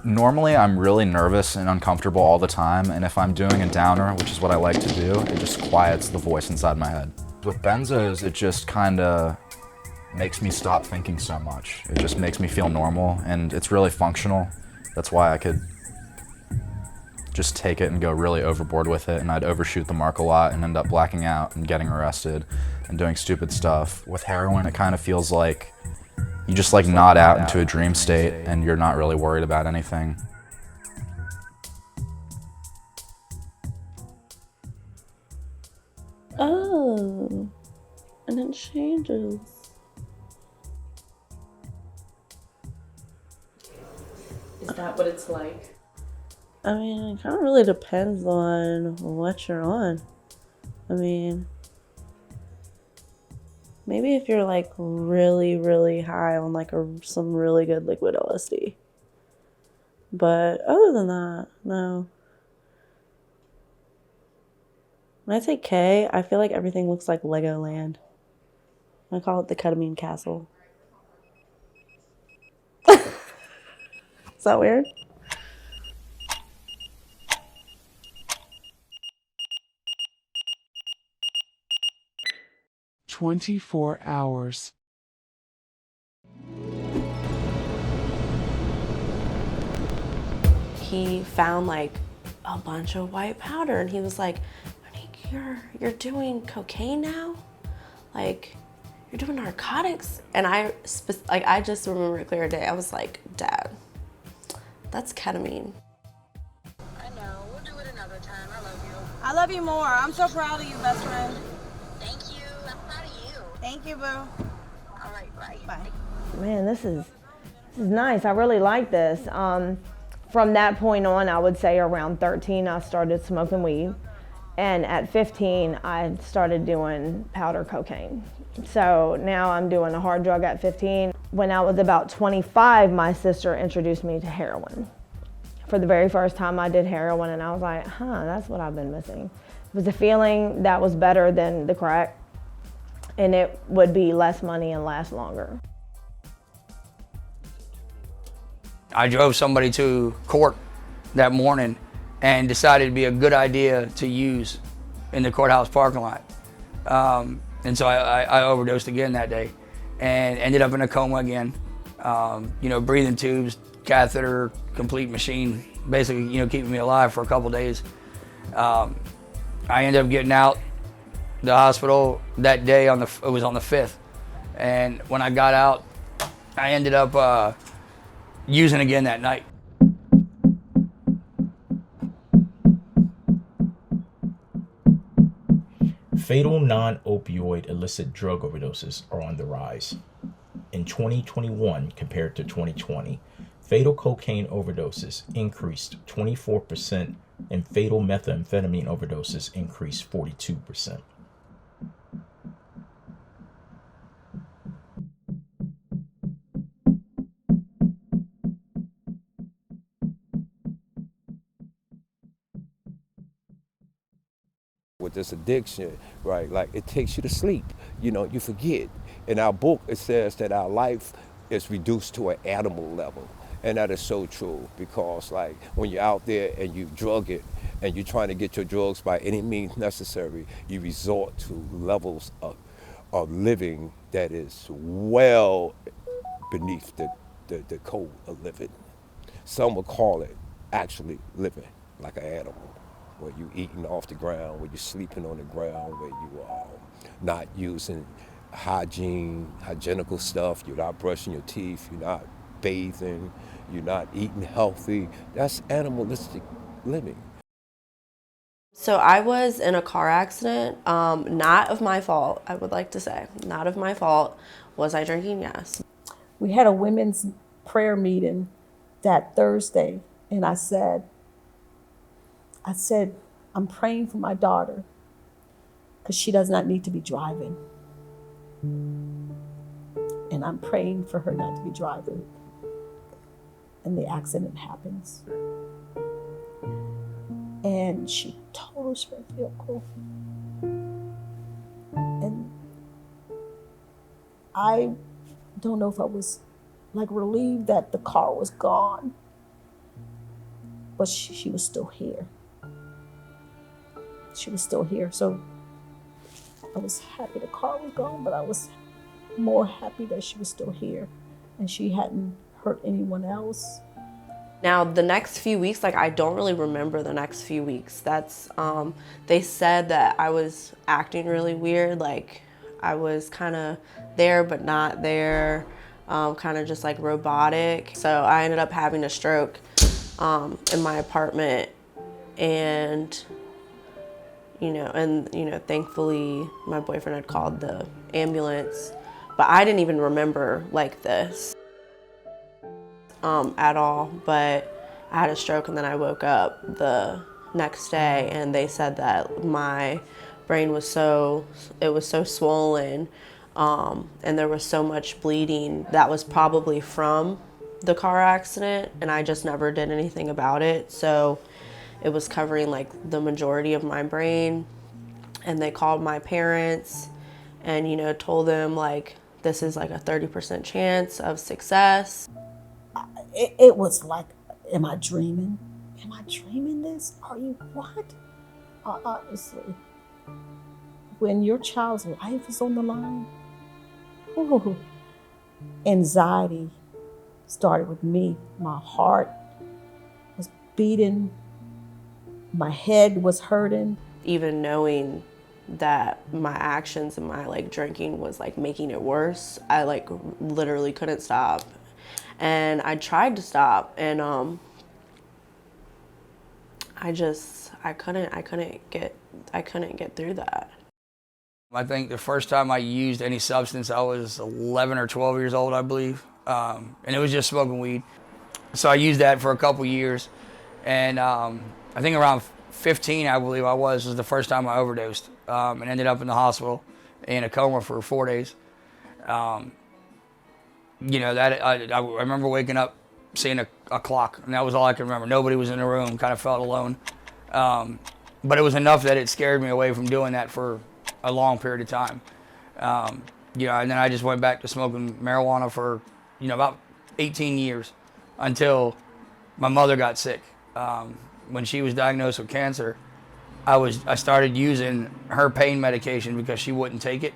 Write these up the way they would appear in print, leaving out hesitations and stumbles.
Normally, I'm really nervous and uncomfortable all the time, and if I'm doing a downer, which is what I like to do, it just quiets the voice inside my head. With benzos, it just kind of makes me stop thinking so much. It just makes me feel normal, and it's really functional. That's why I could just take it and go really overboard with it, and I'd overshoot the mark a lot and end up blacking out and getting arrested and doing stupid stuff. With heroin, it kind of feels like you just like nod out into a dream state and you're not really worried about anything. Oh, and it changes. Is that what it's like? I mean, it kind of really depends on what you're on. I mean, maybe if you're like really, really high on like some really good liquid LSD. But other than that, no. When I say K, I feel like everything looks like Legoland. I call it the ketamine castle. Is that weird? "24 hours." He found like a bunch of white powder and he was like, Monique, you're doing cocaine now? Like, you're doing narcotics? And I just remember it clear as day. I was like, Dad, that's ketamine. I know. We'll do it another time. I love you. I love you more. I'm so proud of you, best friend. Thank you. I'm proud of you. Thank you, boo. All right, bye. Bye. Man, this is nice. I really like this. From that point on, I would say around 13, I started smoking weed. And at 15, I started doing powder cocaine. So now I'm doing a hard drug at 15. When I was about 25, my sister introduced me to heroin. For the very first time I did heroin and I was like, that's what I've been missing. It was a feeling that was better than the crack and it would be less money and last longer. I drove somebody to court that morning and decided it'd be a good idea to use in the courthouse parking lot. And so I overdosed again that day and ended up in a coma again. Breathing tubes, catheter, complete machine, basically, keeping me alive for a couple days. I ended up getting out the hospital that day it was on the 5th. And when I got out, I ended up using again that night. Fatal non-opioid illicit drug overdoses are on the rise. In 2021 compared to 2020, fatal cocaine overdoses increased 24% and fatal methamphetamine overdoses increased 42%. With this addiction, right, like it takes you to sleep, you forget. In our book, it says that our life is reduced to an animal level. And that is so true because like when you're out there and you drug it and you're trying to get your drugs by any means necessary, you resort to levels of living that is well beneath the code of living. Some would call it actually living like an animal, where you eating off the ground, where you're sleeping on the ground, where you are not using hygienical stuff, you're not brushing your teeth, you're not bathing, you're not eating healthy. That's animalistic living. So I was in a car accident, not of my fault, I would like to say. Not of my fault. Was I drinking? Yes. We had a women's prayer meeting that Thursday, and I said, I'm praying for my daughter because she does not need to be driving. And I'm praying for her not to be driving. And the accident happens. And she totaled her vehicle. And I don't know if I was like relieved that the car was gone. but she was still here. She was still here. So I was happy the car was gone, but I was more happy that she was still here and she hadn't hurt anyone else. Now, the next few weeks, like, I don't really remember the next few weeks. That's, they said that I was acting really weird, like I was kind of there but not there, kind of just like robotic. So I ended up having a stroke in my apartment, and thankfully my boyfriend had called the ambulance, but I didn't even remember like this at all. But I had a stroke, and then I woke up the next day and they said that my brain was so swollen, and there was so much bleeding that was probably from the car accident, and I just never did anything about it. So it was covering like the majority of my brain. And they called my parents and told them like, this is like a 30% chance of success. It was like, am I dreaming? Am I dreaming this? Are you what? Honestly, when your child's life is on the line, ooh, anxiety started with me. My heart was beating, my head was hurting. Even knowing that my actions and my like drinking was like making it worse, I like literally couldn't stop. And I tried to stop, and I couldn't get through that. I think the first time I used any substance, I was 11 or 12 years old, I believe. And it was just smoking weed. So I used that for a couple years. And I think around 15, I believe was the first time I overdosed, and ended up in the hospital in a coma for 4 days. I remember waking up, seeing a clock, and that was all I could remember. Nobody was in the room, kind of felt alone. But it was enough that it scared me away from doing that for a long period of time. And then I just went back to smoking marijuana for, about 18 years until my mother got sick. When she was diagnosed with cancer, I started using her pain medication because she wouldn't take it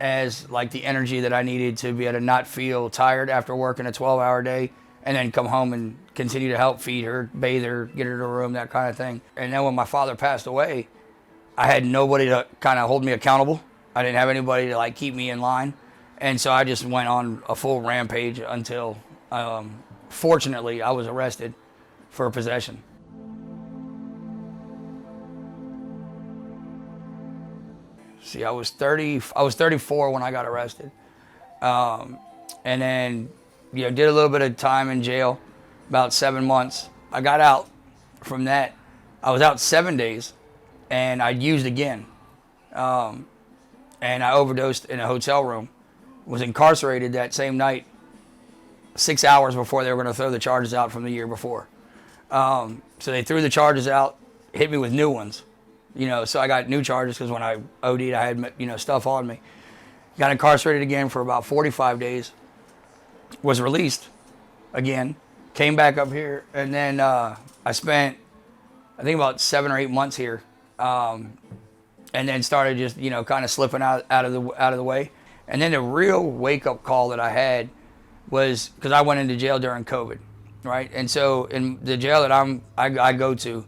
as like the energy that I needed to be able to not feel tired after working a 12-hour day, and then come home and continue to help feed her, bathe her, get her to a room, that kind of thing. And then when my father passed away, I had nobody to kind of hold me accountable. I didn't have anybody to like keep me in line. And so I just went on a full rampage until, fortunately, I was arrested for possession. See, I was 34 when I got arrested. And then, did a little bit of time in jail, about 7 months. I got out from that. I was out 7 days, and I used again. And I overdosed in a hotel room. Was incarcerated that same night, 6 hours before they were going to throw the charges out from the year before. So they threw the charges out, hit me with new ones. So I got new charges because when I OD'd, I had, stuff on me. Got incarcerated again for about 45 days. Was released again. Came back up here, and then I spent, I think, about 7 or 8 months here, and then started just, kind of slipping out of the way. And then the real wake-up call that I had was because I went into jail during COVID, right? And so in the jail that I go to,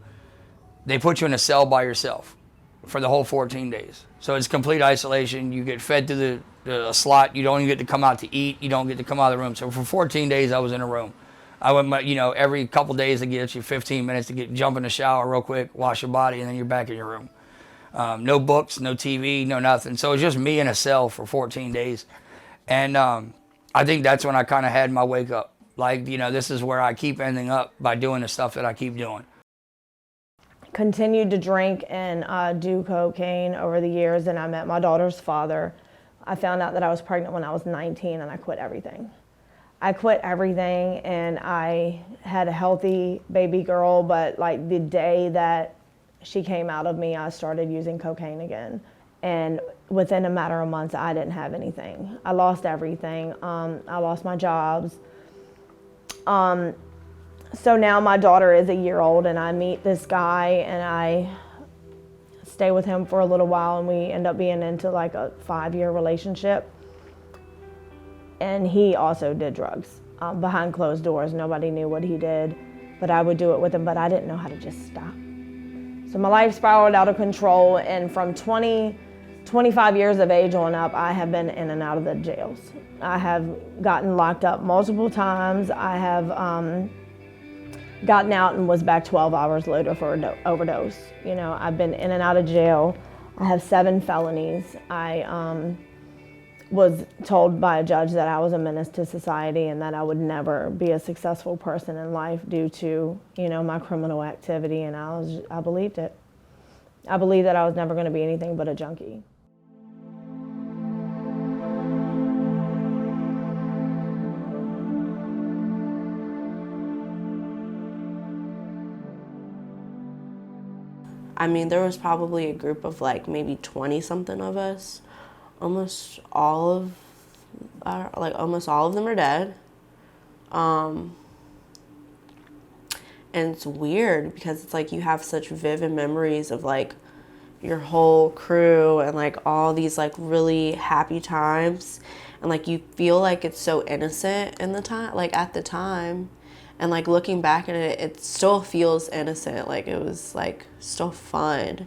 they put you in a cell by yourself for the whole 14 days. So it's complete isolation. You get fed to the slot. You don't even get to come out to eat. You don't get to come out of the room. So for 14 days, I was in a room. I went, every couple days to get you 15 minutes to jump in the shower real quick, wash your body, and then you're back in your room. No books, no TV, no nothing. So it was just me in a cell for 14 days. And I think that's when I kind of had my wake up. Like, this is where I keep ending up by doing the stuff that I keep doing. Continued to drink and do cocaine over the years, and I met my daughter's father. I found out that I was pregnant when I was 19, and I quit everything. I quit everything, and I had a healthy baby girl, but like the day that she came out of me, I started using cocaine again. And within a matter of months, I didn't have anything. I lost everything. I lost my jobs. So now my daughter is a year old, and I meet this guy and I stay with him for a little while, and we end up being into like a 5-year relationship. And he also did drugs behind closed doors. Nobody knew what he did, but I would do it with him, but I didn't know how to just stop. So my life spiraled out of control, and from 25 years of age on up, I have been in and out of the jails. I have gotten locked up multiple times. I have gotten out and was back 12 hours later for an overdose. You know, I've been in and out of jail. I have 7 felonies. I was told by a judge that I was a menace to society and that I would never be a successful person in life due to, you know, my criminal activity, and I believed it. I believed that I was never going to be anything but a junkie. I mean, there was probably a group of like maybe 20 something of us. Almost all of them are dead. And it's weird because it's like you have such vivid memories of like your whole crew and like all these like really happy times, and like you feel like it's so innocent in the time, like at the time, and like looking back at it, it still feels innocent, like it was like still fun,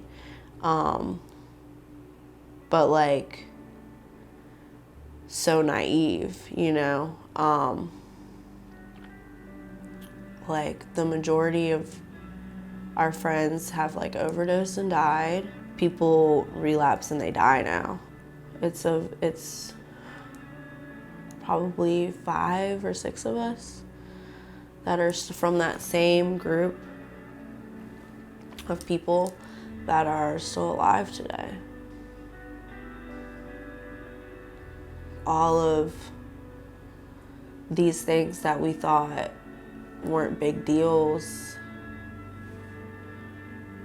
but like so naive, you know. Like the majority of our friends have like overdosed and died. People relapse and they die now. It's probably 5 or 6 of us that are from that same group of people that are still alive today. All of these things that we thought weren't big deals,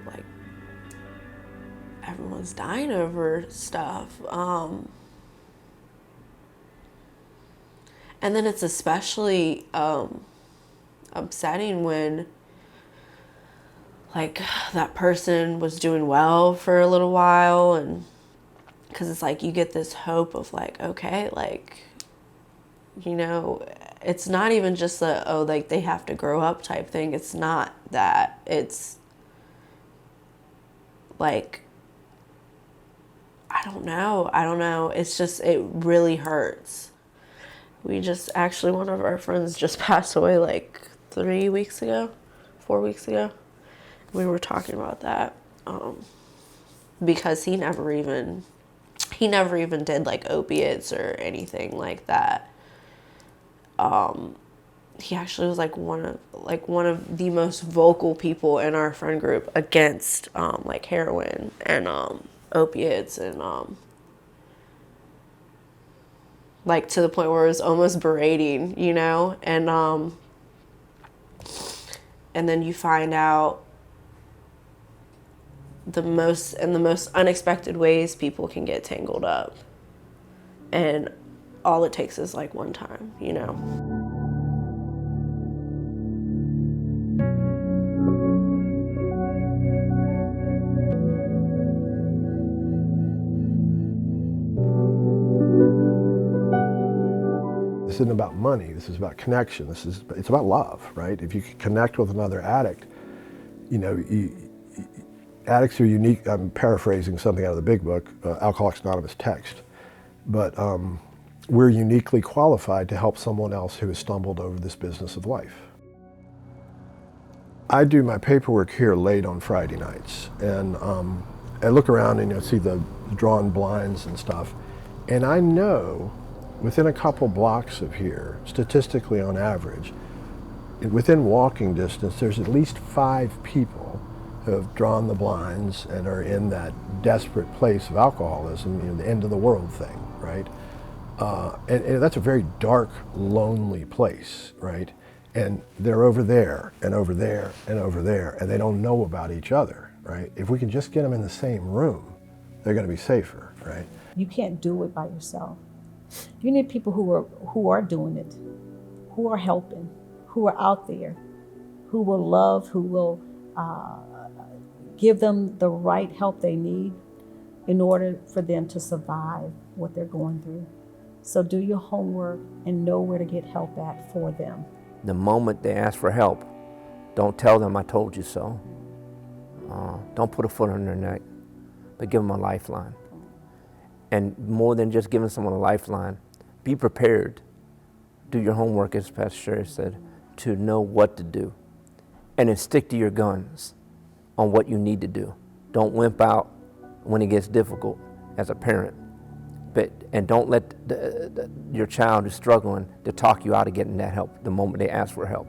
like everyone's dying over stuff. And then it's especially upsetting when like that person was doing well for a little while, and because it's like you get this hope of like, okay, like, you know, it's not even just a, oh, like they have to grow up type thing. It's not that. It's like, I don't know. It's just, it really hurts. We just, actually one of our friends just passed away like 4 weeks ago. We were talking about that because he never even did like opiates or anything like that. He actually was like one of the most vocal people in our friend group against like heroin and opiates, and like to the point where it was almost berating, you know, and then you find out the most unexpected ways people can get tangled up, and all it takes is like one time, you know. This isn't about money, this is about connection, it's about love, right? If you can connect with another addict, you know, addicts are unique. I'm paraphrasing something out of the big book, Alcoholics Anonymous text, but we're uniquely qualified to help someone else who has stumbled over this business of life. I do my paperwork here late on Friday nights, and I look around and see the drawn blinds and stuff, and I know within a couple blocks of here, statistically on average, within walking distance, there's at least 5 people who have drawn the blinds and are in that desperate place of alcoholism, the end of the world thing, right? And that's a very dark, lonely place, right? And they're over there and over there and over there, and they don't know about each other, right? If we can just get them in the same room, they're going to be safer, right? You can't do it by yourself. You need people who are doing it, who are helping, who are out there, who will love, who will give them the right help they need in order for them to survive what they're going through. So do your homework and know where to get help at for them. The moment they ask for help, don't tell them I told you so. Don't put a foot on their neck, but give them a lifeline. And more than just giving someone a lifeline, be prepared. Do your homework, as Pastor Sherry said, to know what to do. And then stick to your guns on what you need to do. Don't wimp out when it gets difficult as a parent. And don't let your child who's struggling to talk you out of getting that help the moment they ask for help.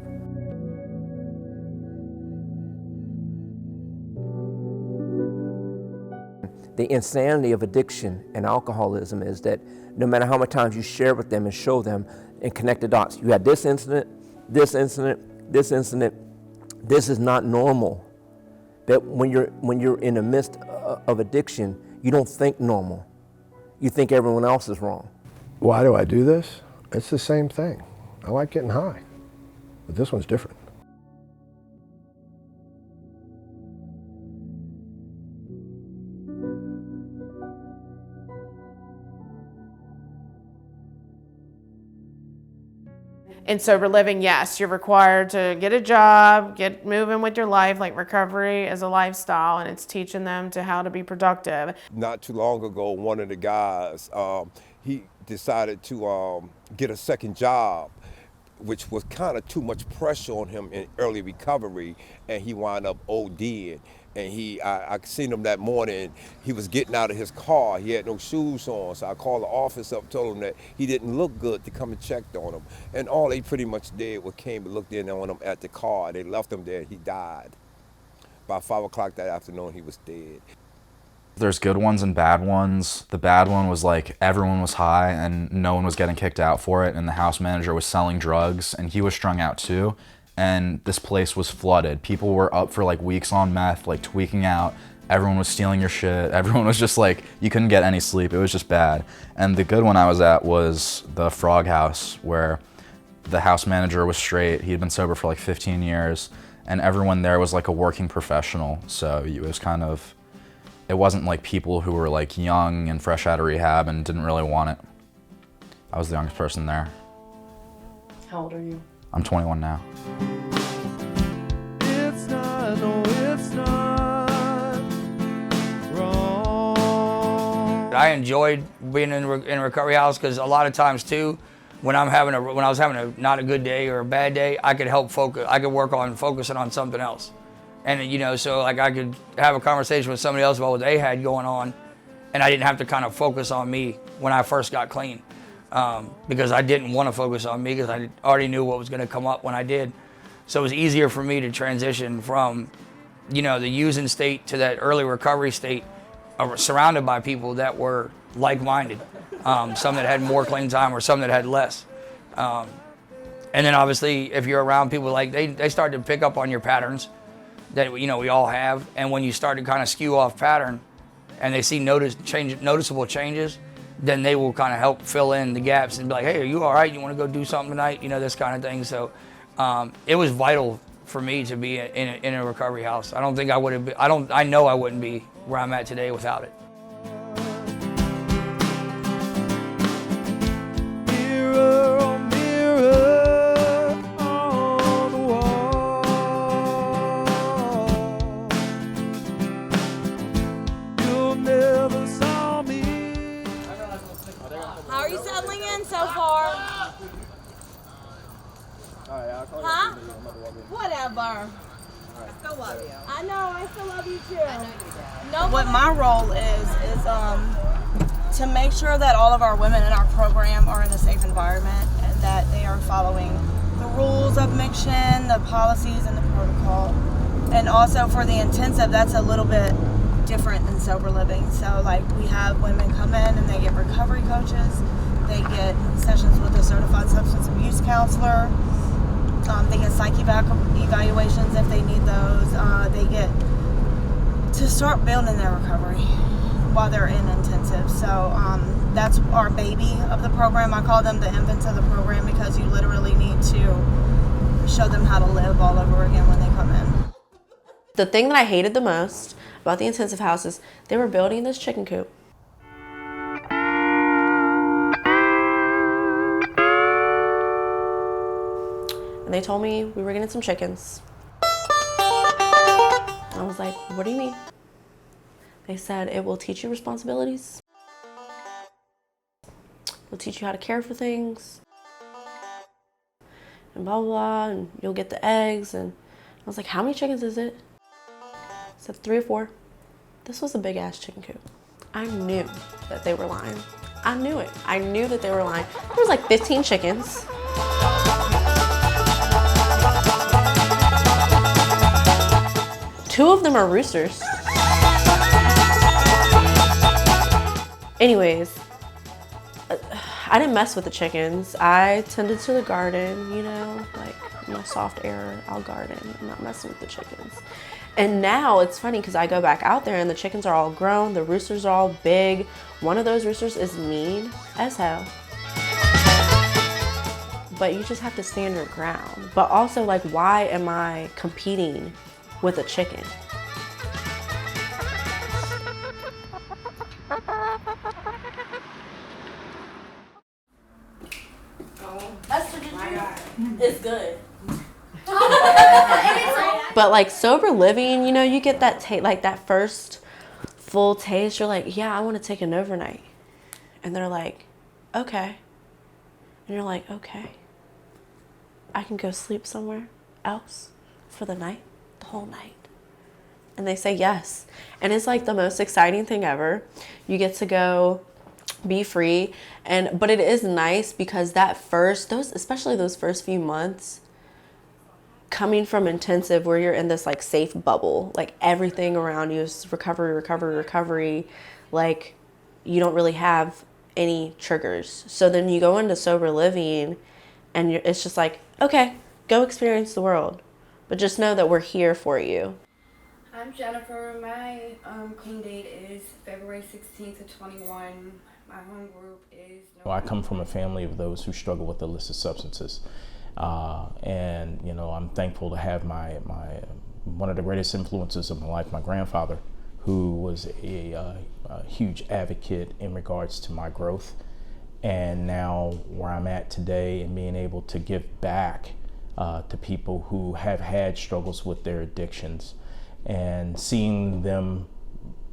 The insanity of addiction and alcoholism is that no matter how many times you share with them and show them and connect the dots, you had this incident, this incident, this incident, this is not normal. That when you're in the midst of addiction, you don't think normal. You think everyone else is wrong. Why do I do this? It's the same thing. I like getting high, but this one's different. In sober living, yes, you're required to get a job, get moving with your life. Like, recovery is a lifestyle, and it's teaching them to how to be productive. Not too long ago, one of the guys, he decided to get a second job, which was kind of too much pressure on him in early recovery, and he wound up ODing. And I seen him that morning, he was getting out of his car, he had no shoes on, so I called the office up, told him that he didn't look good, to come and check on him. And all they pretty much did was came and looked in on him at the car. They left him there, he died. By 5 o'clock that afternoon, he was dead. There's good ones and bad ones. The bad one was like everyone was high and no one was getting kicked out for it, and the house manager was selling drugs and he was strung out too. And this place was flooded. People were up for like weeks on meth, like tweaking out. Everyone was stealing your shit. Everyone was just like, you couldn't get any sleep. It was just bad. And the good one I was at was the Frog House, where the house manager was straight. He had been sober for like 15 years, and everyone there was like a working professional. So it was kind of, it wasn't like people who were like young and fresh out of rehab and didn't really want it. I was the youngest person there. How old are you? I'm 21 now. It's not, no, it's not wrong. I enjoyed being in a recovery house because a lot of times too, when I was having a not a good day or a bad day, I could help focus. I could work on focusing on something else, and so like I could have a conversation with somebody else about what they had going on, and I didn't have to kind of focus on me when I first got clean. Because I didn't want to focus on me because I already knew what was going to come up when I did. So it was easier for me to transition from, the using state to that early recovery state, surrounded by people that were like-minded. Some that had more clean time or some that had less. And then obviously if you're around people like, they start to pick up on your patterns that, we all have. And when you start to kind of skew off pattern and they see noticeable changes, then they will kind of help fill in the gaps and be like, hey, are you all right? You want to go do something tonight? This kind of thing. So it was vital for me to be in a recovery house. I don't think I would have been, I know I wouldn't be where I'm at today without it. Mirror, oh mirror on the wall. You'll never saw me. How are you settling in so far? Huh? Whatever. I still love you. I know, I still love you too. I know you do. No, what my role is to make sure that all of our women in our program are in a safe environment and that they are following the rules of Miction, the policies and the protocol. And also for the intensive, that's a little bit different than sober living. So like we have women come in and they get recovery coaches, they get sessions with a certified substance abuse counselor, they get psych evaluations if they need those, they get to start building their recovery while they're in intensive. So that's our baby of the program. I call them the infants of the program because you literally need to show them how to live live all over again when they come in. The thing that I hated the most about the intensive house is they were building this chicken coop. And they told me we were getting some chickens. I was like, what do you mean? They said it will teach you responsibilities. It'll teach you how to care for things. And blah, blah, blah, and you'll get the eggs. And I was like, how many chickens is it? I said 3 or 4. This was a big ass chicken coop. I knew that they were lying. I knew it. I knew that they were lying. There was like 15 chickens. Two of them are roosters. Anyways, I didn't mess with the chickens. I tended to the garden, you know, like my soft air, I'll garden. I'm not messing with the chickens. And now it's funny because I go back out there and the chickens are all grown, the roosters are all big. One of those roosters is mean as hell. But you just have to stand your ground. But also, like, why am I competing with a chicken? It's good. But like sober living, you know, you get that like that first full taste. You're like, yeah, I want to take an overnight. And they're like, okay. And you're like, okay. I can go sleep somewhere else for the night, the whole night. And they say yes. And it's like the most exciting thing ever. You get to go be free. But it is nice because especially those first few months, coming from intensive where you're in this like safe bubble, like everything around you is recovery, like you don't really have any triggers. So then you go into sober living and it's just like, okay, go experience the world, but just know that we're here for you. I'm Jennifer. My clean date is February 16th to 21. My home group is... I come from a family of those who struggle with illicit substances. And, you know, I'm thankful to have one of the greatest influences of my life, my grandfather, who was a huge advocate in regards to my growth. And now where I'm at today and being able to give back to people who have had struggles with their addictions and seeing them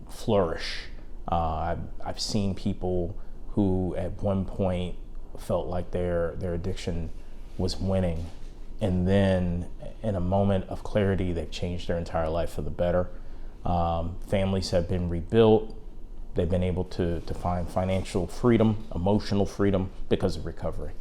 flourish. I've seen people who at one point felt like their addiction was winning, and then in a moment of clarity they've changed their entire life for the better. Families have been rebuilt. They've been able to find financial freedom, emotional freedom because of recovery.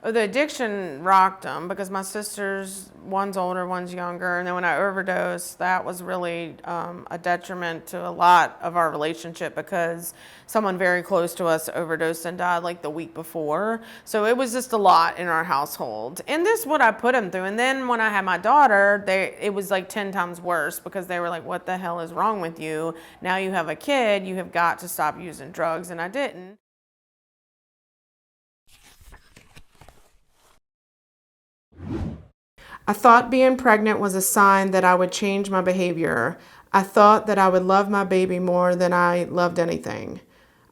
The addiction rocked them because my sisters, one's older, one's younger. And then when I overdosed, that was really a detriment to a lot of our relationship because someone very close to us overdosed and died like the week before. So it was just a lot in our household. And this is what I put them through. And then when I had my daughter, it was like 10 times worse because they were like, what the hell is wrong with you? Now you have a kid, you have got to stop using drugs. And I didn't. I thought being pregnant was a sign that I would change my behavior. I thought that I would love my baby more than I loved anything.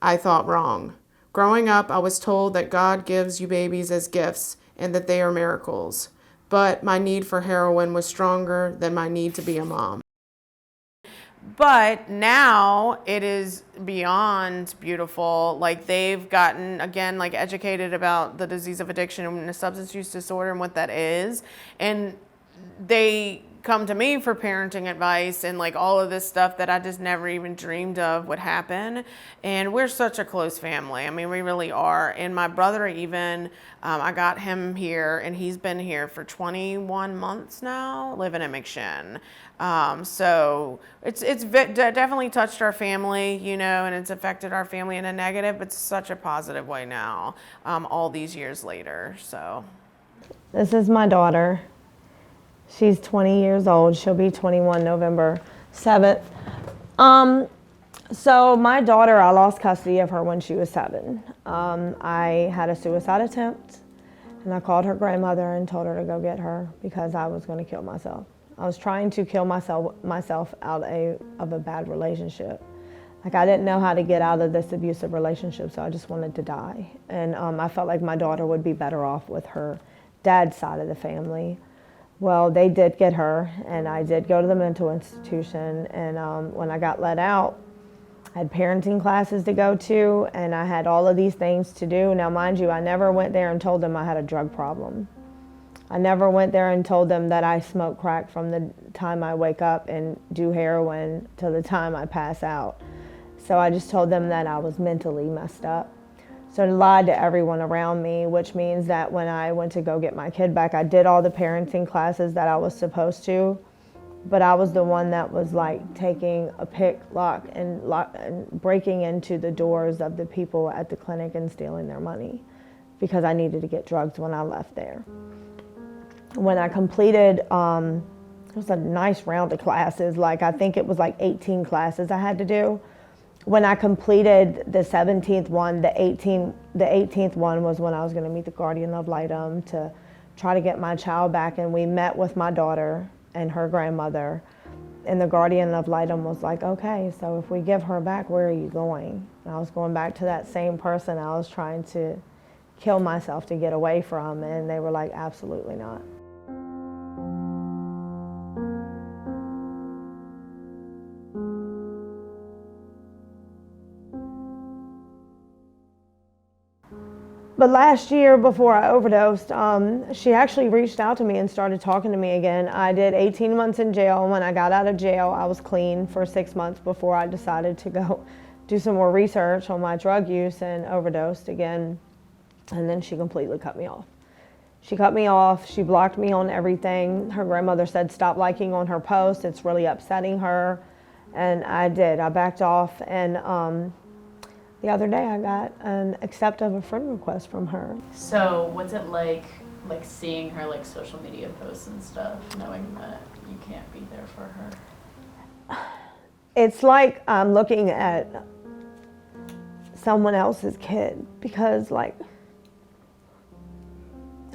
I thought wrong. Growing up, I was told that God gives you babies as gifts and that they are miracles. But my need for heroin was stronger than my need to be a mom. But now it is beyond beautiful. Like they've gotten, again, like educated about the disease of addiction and the substance use disorder and what that is. And they come to me for parenting advice and like all of this stuff that I just never even dreamed of would happen. And we're such a close family. I mean, we really are. And my brother even, I got him here and he's been here for 21 months now, living in McShin. So it's definitely touched our family, you know, and it's affected our family in a negative, but such a positive way now, all these years later, so. This is my daughter. She's 20 years old. She'll be 21 November 7th. So my daughter, I lost custody of her when she was 7. I had a suicide attempt And I called her grandmother and told her to go get her because I was going to kill myself. I was trying to kill myself out of a bad relationship. Like, I didn't know how to get out of this abusive relationship, so I just wanted to die. And I felt like my daughter would be better off with her dad's side of the family. Well, they did get her, and I did go to the mental institution. And when I got let out, I had parenting classes to go to, and I had all of these things to do. Now, mind you, I never went there and told them I had a drug problem. I never went there and told them that I smoke crack from the time I wake up and do heroin to the time I pass out. So I just told them that I was mentally messed up. So I lied to everyone around me, which means that when I went to go get my kid back, I did all the parenting classes that I was supposed to, but I was the one that was like taking a pick lock and breaking into the doors of the people at the clinic and stealing their money because I needed to get drugs when I left there. When I completed, it was a nice round of classes, like I think it was like 18 classes I had to do. When I completed the 17th one, the 18th one was when I was going to meet the guardian ad litem to try to get my child back. And we met with my daughter and her grandmother. And the guardian ad litem was like, okay, so if we give her back, where are you going? And I was going back to that same person I was trying to kill myself to get away from. And they were like, absolutely not. But last year, before I overdosed, she actually reached out to me and started talking to me again. I did 18 months in jail. When I got out of jail, I was clean for 6 months before I decided to go do some more research on my drug use and overdosed again. And then she completely cut me off. She cut me off. She blocked me on everything. Her grandmother said, stop liking on her posts. It's really upsetting her. And I did. I backed off. And the other day I got an accept of a friend request from her. So what's it like seeing her like social media posts and stuff, knowing that you can't be there for her? It's like I'm looking at someone else's kid because like,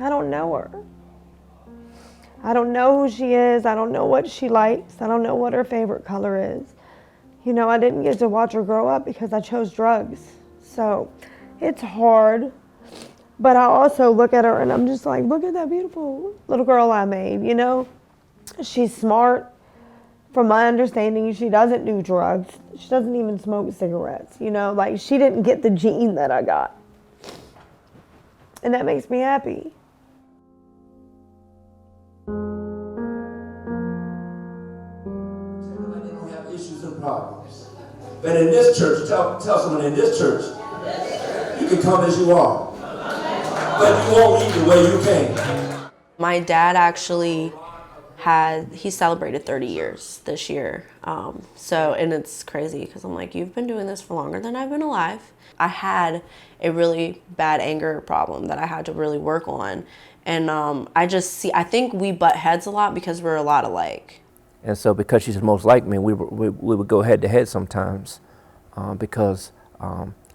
I don't know her. I don't know who she is. I don't know what she likes. I don't know what her favorite color is. You know, I didn't get to watch her grow up because I chose drugs. So it's hard. But I also look at her and I'm just like, look at that beautiful little girl I made, you know? She's smart. From my understanding, she doesn't do drugs. She doesn't even smoke cigarettes, you know? Like, she didn't get the gene that I got. And that makes me happy. Problems. But in this church, tell someone in this church, you can come as you are, but you won't leave the way you came. My dad actually he celebrated 30 years this year. And it's crazy because I'm like, you've been doing this for longer than I've been alive. I had a really bad anger problem that I had to really work on. And I think we butt heads a lot because we're a lot alike. And so because she's most like me, we would go head to head sometimes because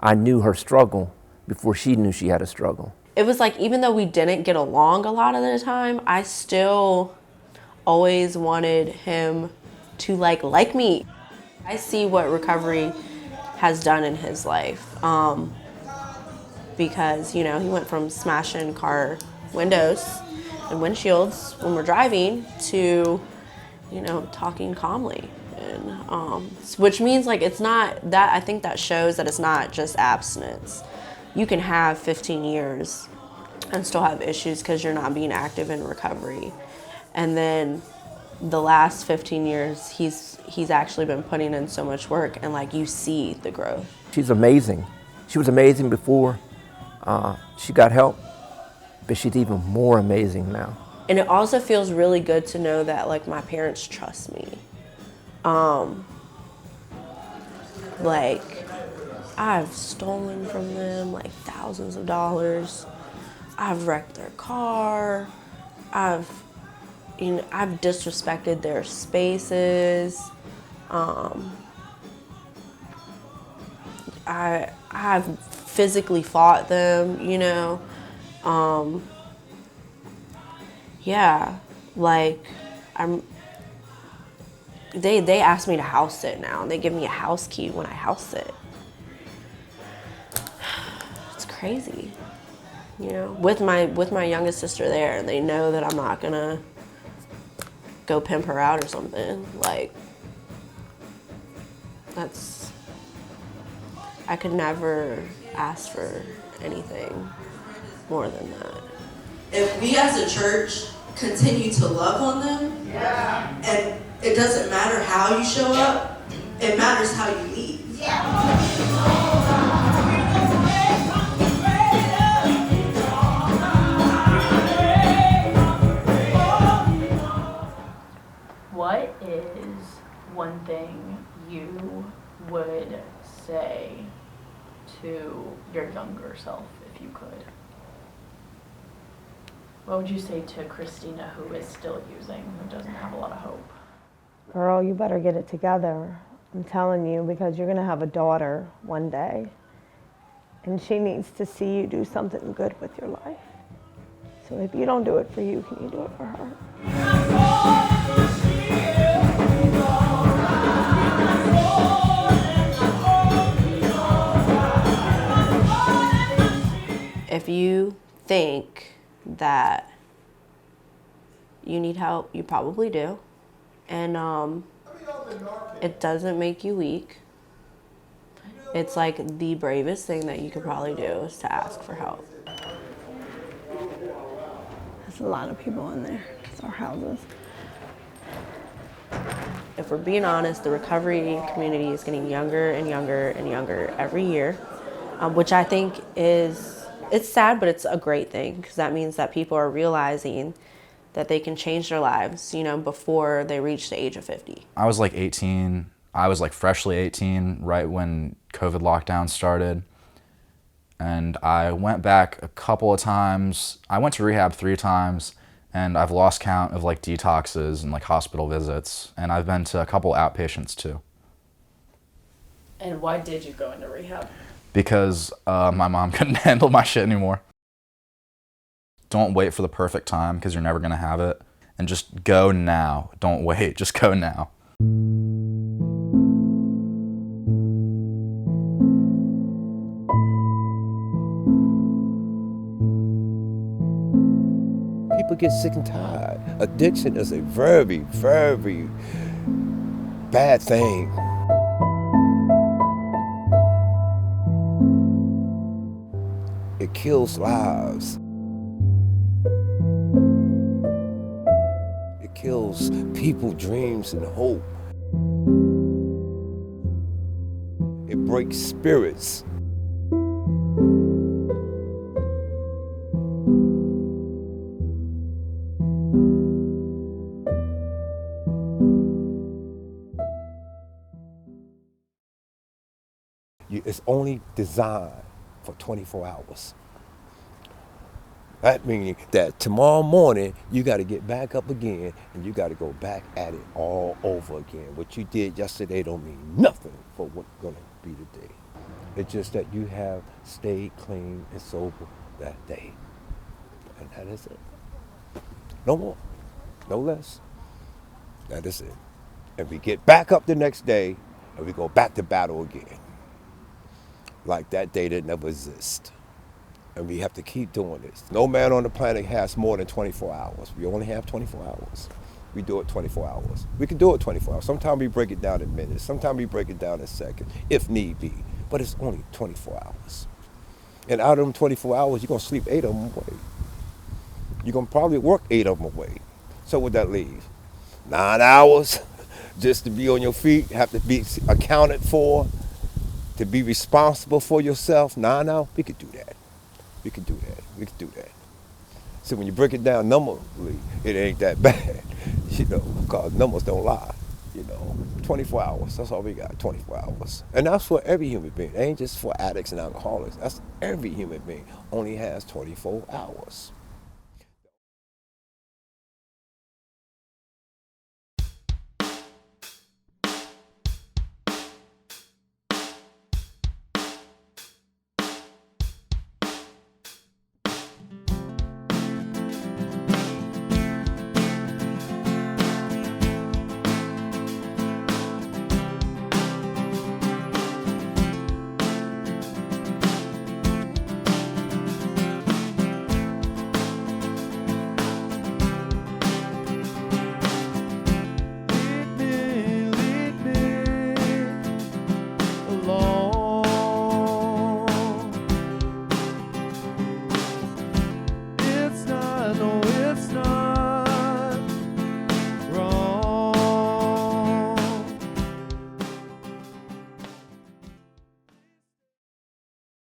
I knew her struggle before she knew she had a struggle. It was like, even though we didn't get along a lot of the time, I still always wanted him to like me. I see what recovery has done in his life because, you know, he went from smashing car windows and windshields when we're driving to, you know, talking calmly, and which means like it's not that. I think that shows that it's not just abstinence. You can have 15 years and still have issues because you're not being active in recovery. And then the last 15 years, he's actually been putting in so much work, and like you see the growth. She's amazing. She was amazing before she got help, but she's even more amazing now. And it also feels really good to know that like my parents trust me. Like I've stolen from them like thousands of dollars. I've wrecked their car. I've disrespected their spaces. I've physically fought them, you know. Yeah, like they ask me to house sit now. They give me a house key when I house sit. It's crazy, you know. With my youngest sister there, they know that I'm not gonna go pimp her out or something. Like, I could never ask for anything more than that. If we as a church continue to love on them, and it doesn't matter how you show up, it matters how you leave. What is one thing you would say to your younger self if you could? What would you say to Christina, who is still using, who doesn't have a lot of hope? Girl, you better get it together. I'm telling you, because you're gonna have a daughter one day, and she needs to see you do something good with your life. So if you don't do it for you, can you do it for her? If you think that you need help, you probably do. And it doesn't make you weak. It's like the bravest thing that you could probably do is to ask for help. There's a lot of people in there. It's our houses. If we're being honest, the recovery community is getting younger and younger and younger every year, which I think it's sad, but it's a great thing, because that means that people are realizing that they can change their lives, you know, before they reach the age of 50. I was like 18. I was like freshly 18 right when COVID lockdown started. And I went back a couple of times. I went to rehab 3 times, and I've lost count of like detoxes and like hospital visits. And I've been to a couple outpatients too. And why did you go into rehab? Because my mom couldn't handle my shit anymore. Don't wait for the perfect time, because you're never gonna have it. And just go now. Don't wait, just go now. People get sick and tired. Addiction is a very, very bad thing. It kills lives. It kills people's dreams and hope. It breaks spirits. It's only designed for 24 hours. That means that tomorrow morning, you got to get back up again, and you got to go back at it all over again. What you did yesterday don't mean nothing for what's going to be today. It's just that you have stayed clean and sober that day. And that is it. No more, no less. That is it. And we get back up the next day, and we go back to battle again. Like that day didn't ever exist. And we have to keep doing this. No man on the planet has more than 24 hours. We only have 24 hours. We do it 24 hours. We can do it 24 hours. Sometimes we break it down in minutes. Sometimes we break it down in seconds, if need be. But it's only 24 hours. And out of them 24 hours, you're going to sleep 8 of them away. You're going to probably work 8 of them away. So what would that leave? 9 hours just to be on your feet, have to be accounted for, to be responsible for yourself. 9 hours, we could do that. We could do that. We could do that. So when you break it down numerically, it ain't that bad, you know, because numbers don't lie, you know. 24 hours, that's all we got, 24 hours. And that's for every human being. It ain't just for addicts and alcoholics. That's every human being only has 24 hours.